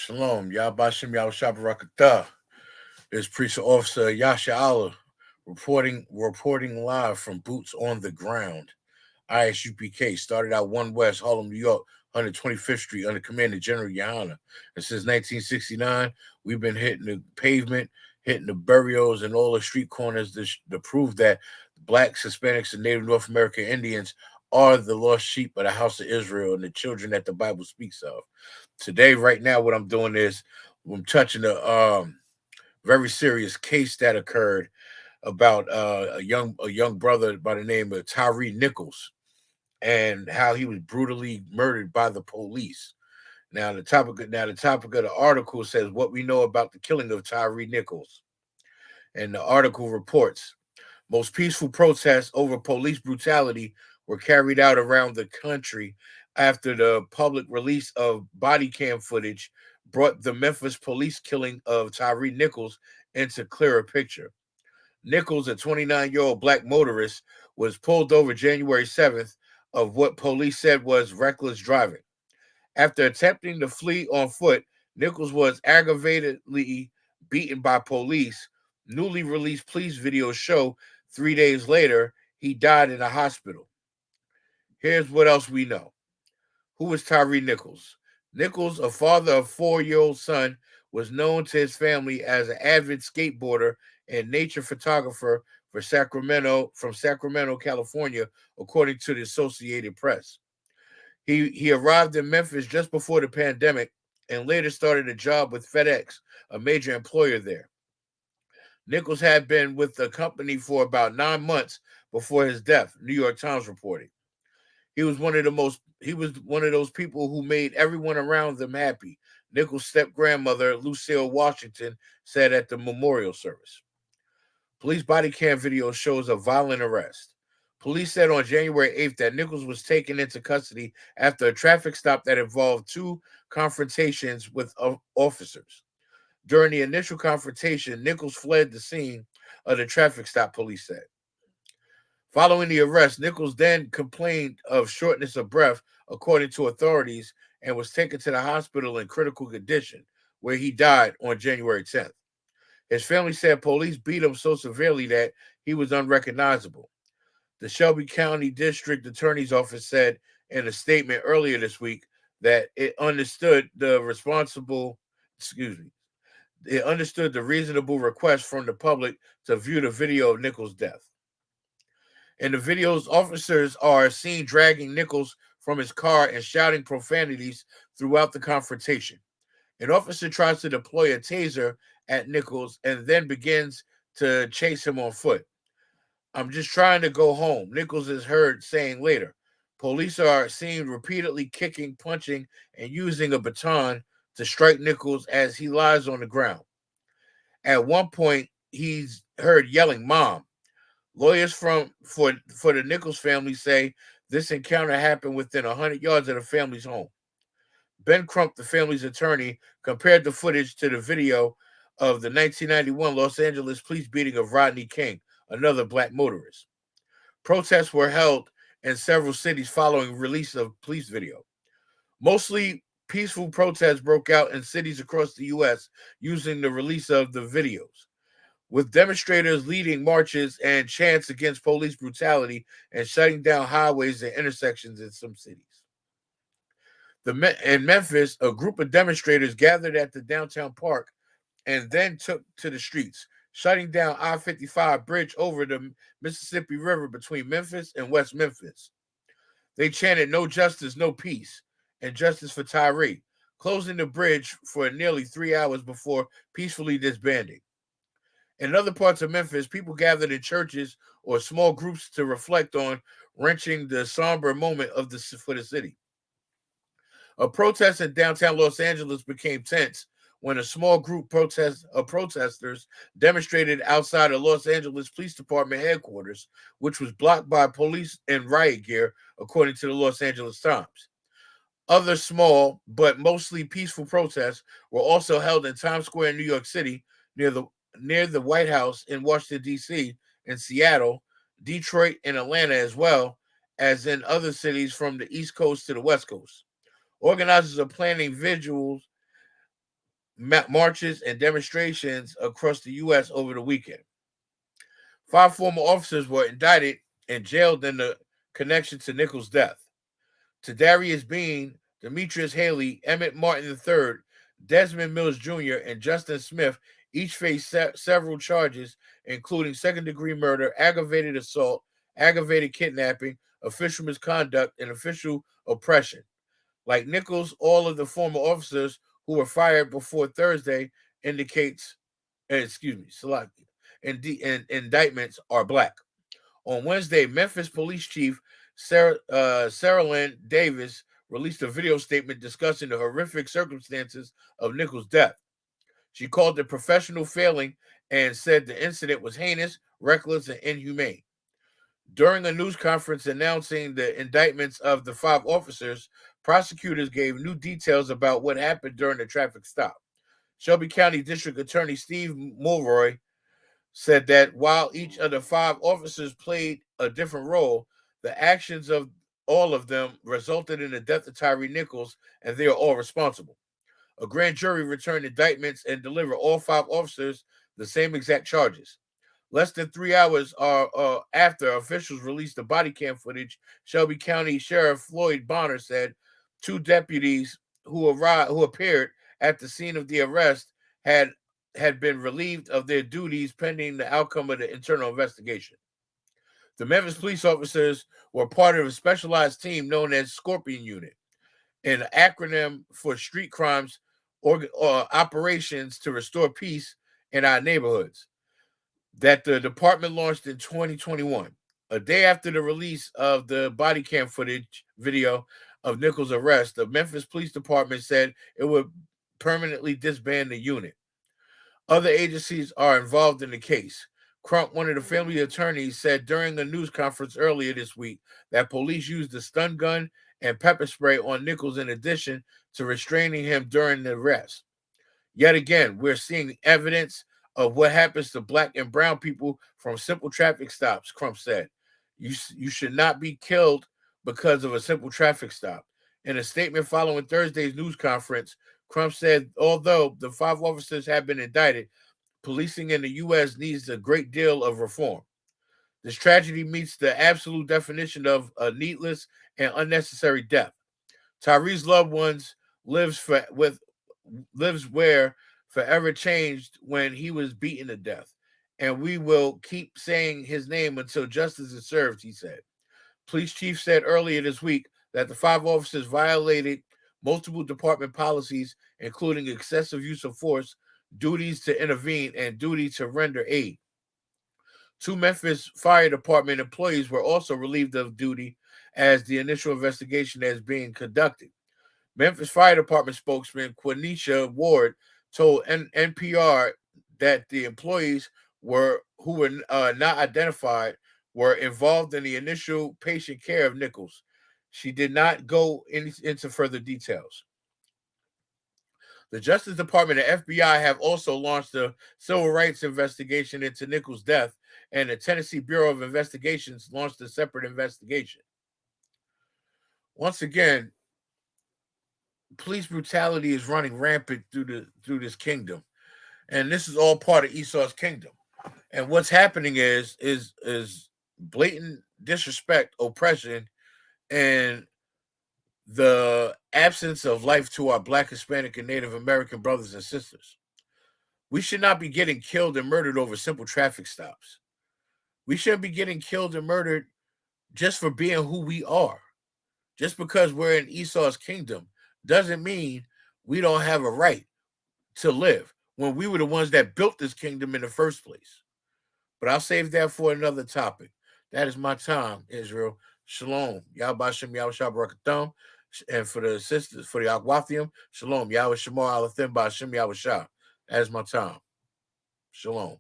Shalom, Yabashim Yahushabarakatah. It's Priest Officer Yasha Allah reporting live from Boots on the Ground. ISUPK started out 1 West, Harlem, New York, 125th Street under Commander General Yohana. And since 1969, we've been hitting the pavement, hitting the burials and all the street corners to prove that Blacks, Hispanics, and Native North American Indians are the lost sheep of the house of Israel and the children that the Bible speaks of. Today, right now, what I'm doing is I'm touching a very serious case that occurred about a young brother by the name of Tyree Nichols and how he was brutally murdered by the police. Now the topic of the article says what we know about the killing of Tyree Nichols. And the article reports most peaceful protests over police brutality were carried out around the country after the public release of body cam footage brought the Memphis police killing of Tyree Nichols into clearer picture. Nichols, a 29-year-old black motorist, was pulled over January 7th of what police said was reckless driving. After attempting to flee on foot, Nichols was aggravatedly beaten by police. Newly released police videos show 3 days later, he died in a hospital. Here's what else we know. Who was Tyree Nichols? Nichols, a father of a 4-year-old son, was known to his family as an avid skateboarder and nature photographer from Sacramento, California, according to the Associated Press. He arrived in Memphis just before the pandemic and later started a job with FedEx, a major employer there. Nichols had been with the company for about 9 months before his death, New York Times reported. He was one of those people who made everyone around them happy, Nichols' step-grandmother, Lucille Washington, said at the memorial service. Police body cam video shows a violent arrest. Police said on January 8th that Nichols was taken into custody after a traffic stop that involved two confrontations with officers. During the initial confrontation, Nichols fled the scene of the traffic stop, police said. Following the arrest, Nichols then complained of shortness of breath, according to authorities, and was taken to the hospital in critical condition, where he died on January 10th. His family said police beat him so severely that he was unrecognizable. The Shelby County District Attorney's Office said in a statement earlier this week that it understood the reasonable request from the public to view the video of Nichols' death. In the videos, officers are seen dragging Nichols from his car and shouting profanities throughout the confrontation. An officer tries to deploy a taser at Nichols and then begins to chase him on foot. "I'm just trying to go home," Nichols is heard saying later. Police are seen repeatedly kicking, punching, and using a baton to strike Nichols as he lies on the ground. At one point, he's heard yelling, "Mom." Lawyers for the Nichols family say this encounter happened within 100 yards of the family's home. Ben Crump, the family's attorney, compared the footage to the video of the 1991 Los Angeles police beating of Rodney King, another black motorist. Protests were held in several cities following release of police video. Mostly peaceful protests broke out in cities across the U.S. using the release of the videos, with demonstrators leading marches and chants against police brutality and shutting down highways and intersections in some cities. In Memphis, a group of demonstrators gathered at the downtown park and then took to the streets, shutting down I-55 bridge over the Mississippi River between Memphis and West Memphis. They chanted "No justice, no peace," and "Justice for Tyree," closing the bridge for nearly 3 hours before peacefully disbanding. In other parts of Memphis, people gathered in churches or small groups to reflect on wrenching the somber moment for the city. A protest in downtown Los Angeles became tense when a small group of protesters demonstrated outside of Los Angeles Police Department headquarters, which was blocked by police in riot gear, according to the Los Angeles Times. Other small but mostly peaceful protests were also held in Times Square in New York City, near the White House in Washington, D.C., in Seattle, Detroit, and Atlanta, as well as in other cities from the East Coast to the West Coast. Organizers are planning vigils marches and demonstrations across the U.S. over the weekend. 5 former officers were indicted and jailed in the connection to Nichols' death. Tadarius Bean, Demetrius Haley, Emmett Martin III, Desmond Mills Jr., and Justin Smith each faced several charges, including second-degree murder, aggravated assault, aggravated kidnapping, official misconduct, and official oppression. Like Nichols, all of the former officers who were fired before Thursday indictments are black. On Wednesday, Memphis Police Chief Sarah Lynn Davis released a video statement discussing the horrific circumstances of Nichols' death. She called it professional failing and said the incident was heinous, reckless, and inhumane. During a news conference announcing the indictments of the 5 officers, prosecutors gave new details about what happened during the traffic stop. Shelby County District Attorney Steve Mulroy said that while each of the 5 officers played a different role, the actions of all of them resulted in the death of Tyree Nichols, and they are all responsible. A grand jury returned indictments and delivered all 5 officers the same exact charges. Less than 3 hours after officials released the body cam footage, Shelby County Sheriff Floyd Bonner said 2 deputies who appeared at the scene of the arrest had been relieved of their duties pending the outcome of the internal investigation. The Memphis police officers were part of a specialized team known as Scorpion Unit, an acronym for street crimes operations to restore peace in our neighborhoods, that the department launched in 2021. A day after the release of the body cam footage video of Nichols' arrest, the Memphis Police Department said it would permanently disband the unit. Other agencies are involved in the case. Crump, one of the family attorneys, said during a news conference earlier this week that police used a stun gun and pepper spray on Nichols in addition to restraining him during the arrest. Yet again, we're seeing evidence of what happens to black and brown people from simple traffic stops, Crump said. You should not be killed because of a simple traffic stop. In a statement following Thursday's news conference, Crump said, although the 5 officers have been indicted, policing in the U.S. needs a great deal of reform. This tragedy meets the absolute definition of a needless and unnecessary death. Tyree's loved ones lives where forever changed when he was beaten to death, and we will keep saying his name until justice is served, he said. Police chief said earlier this week that the 5 officers violated multiple department policies, including excessive use of force, duties to intervene, and duty to render aid. 2 Memphis Fire Department employees were also relieved of duty as the initial investigation is being conducted. Memphis Fire Department spokesman Quenisha Ward told NPR that the employees who were not identified were involved in the initial patient care of Nichols. She did not go into further details. The Justice Department and FBI have also launched a civil rights investigation into Nichols' death, and the Tennessee Bureau of Investigations launched a separate investigation. Once again, police brutality is running rampant through this kingdom, and this is all part of Esau's kingdom. And what's happening is blatant disrespect, oppression, and the absence of life to our Black, Hispanic, and Native American brothers and sisters. We should not be getting killed and murdered over simple traffic stops. We shouldn't be getting killed and murdered just for being who we are. Just because we're in Esau's kingdom doesn't mean we don't have a right to live when we were the ones that built this kingdom in the first place. But I'll save that for another topic. That is my time, Israel. Shalom. Yahweh Shem Yahweh Shabbarakatam. And for the sisters, for the Akwathium, Shalom. Yahweh Shemar Alathim Ba Shem Yahweh Shah. That is my time. Shalom.